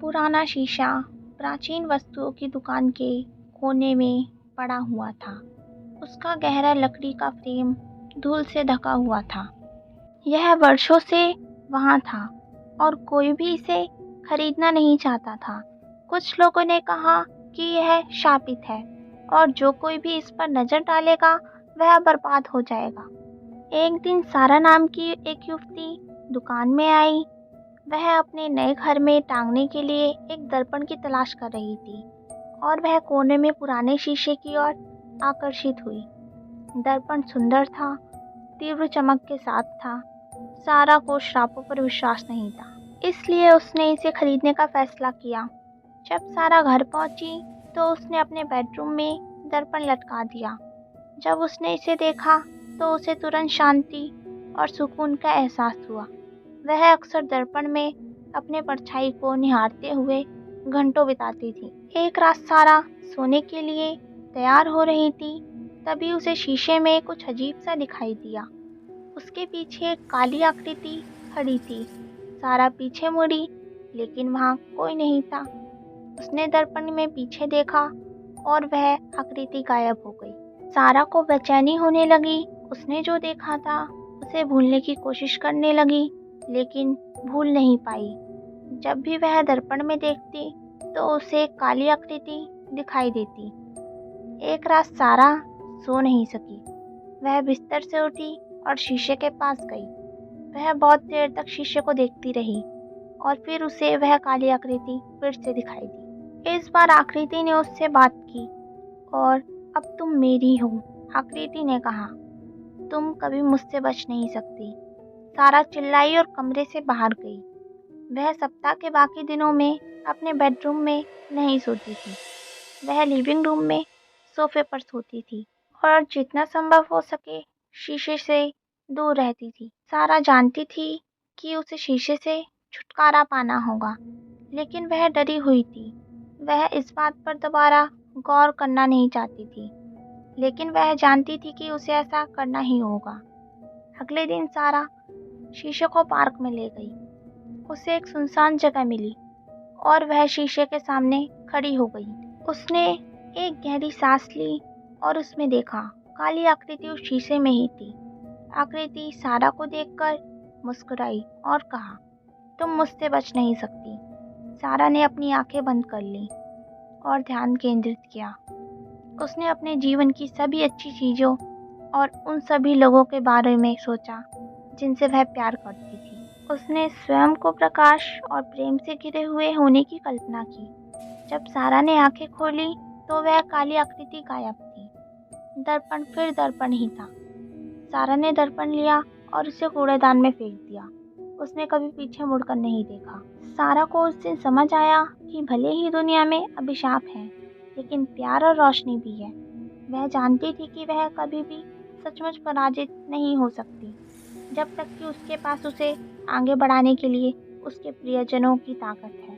पुराना शीशा प्राचीन वस्तुओं की दुकान के कोने में पड़ा हुआ था। उसका गहरा लकड़ी का फ्रेम धूल से ढका हुआ था। यह वर्षों से वहाँ था और कोई भी इसे खरीदना नहीं चाहता था। कुछ लोगों ने कहा कि यह शापित है और जो कोई भी इस पर नजर डालेगा वह बर्बाद हो जाएगा। एक दिन सारा नाम की एक युवती दुकान में आई। वह अपने नए घर में टांगने के लिए एक दर्पण की तलाश कर रही थी और वह कोने में पुराने शीशे की ओर आकर्षित हुई। दर्पण सुंदर था, तीव्र चमक के साथ था। सारा को श्रापों पर विश्वास नहीं था, इसलिए उसने इसे खरीदने का फैसला किया। जब सारा घर पहुंची तो उसने अपने बेडरूम में दर्पण लटका दिया। जब उसने इसे देखा तो उसे तुरंत शांति और सुकून का एहसास हुआ। वह अक्सर दर्पण में अपने परछाई को निहारते हुए घंटों बिताती थी। एक रात सारा सोने के लिए तैयार हो रही थी, तभी उसे शीशे में कुछ अजीब सा दिखाई दिया। उसके पीछे एक काली आकृति खड़ी थी। सारा पीछे मुड़ी, लेकिन वहाँ कोई नहीं था। उसने दर्पण में पीछे देखा और वह आकृति गायब हो गई। सारा को बेचैनी होने लगी। उसने जो देखा था उसे भूलने की कोशिश करने लगी, लेकिन भूल नहीं पाई। जब भी वह दर्पण में देखती तो उसे काली आकृति दिखाई देती। एक रात सारा सो नहीं सकी। वह बिस्तर से उठी और शीशे के पास गई। वह बहुत देर तक शीशे को देखती रही और फिर उसे वह काली आकृति फिर से दिखाई दी। इस बार आकृति ने उससे बात की और अब तुम मेरी हो, आकृति ने कहा। तुम कभी मुझसे बच नहीं सकती। सारा चिल्लाई और कमरे से बाहर गई। वह सप्ताह के बाकी दिनों में अपने बेडरूम में नहीं सोती थी। वह लिविंग रूम में सोफे पर सोती थी और जितना संभव हो सके शीशे से दूर रहती थी। सारा जानती थी कि उसे शीशे से छुटकारा पाना होगा, लेकिन वह डरी हुई थी। वह इस बात पर दोबारा गौर करना नहीं चाहती थी, लेकिन वह जानती थी कि उसे ऐसा करना ही होगा। अगले दिन सारा शीशे को पार्क में ले गई। उसे एक सुनसान जगह मिली और वह शीशे के सामने खड़ी हो गई। उसने एक गहरी सांस ली और उसमें देखा काली आकृति उस शीशे में ही थी। आकृति सारा को देखकर मुस्कुराई और कहा, तुम मुझसे बच नहीं सकती। सारा ने अपनी आंखें बंद कर ली और ध्यान केंद्रित किया। उसने अपने जीवन की सभी अच्छी चीज़ों और उन सभी लोगों के बारे में सोचा जिनसे वह प्यार करती थी। उसने स्वयं को प्रकाश और प्रेम से घिरे हुए होने की कल्पना की। जब सारा ने आंखें खोली तो वह काली आकृति गायब थी। दर्पण फिर दर्पण ही था। सारा ने दर्पण लिया और उसे कूड़ेदान में फेंक दिया। उसने कभी पीछे मुड़कर नहीं देखा। सारा को उस दिन समझ आया कि भले ही दुनिया में अभिशाप है, लेकिन प्यार और रोशनी भी है। वह जानती थी कि वह कभी भी सचमुच पराजित नहीं हो सकती, जब तक कि उसके पास उसे आगे बढ़ाने के लिए उसके प्रियजनों की ताकत है।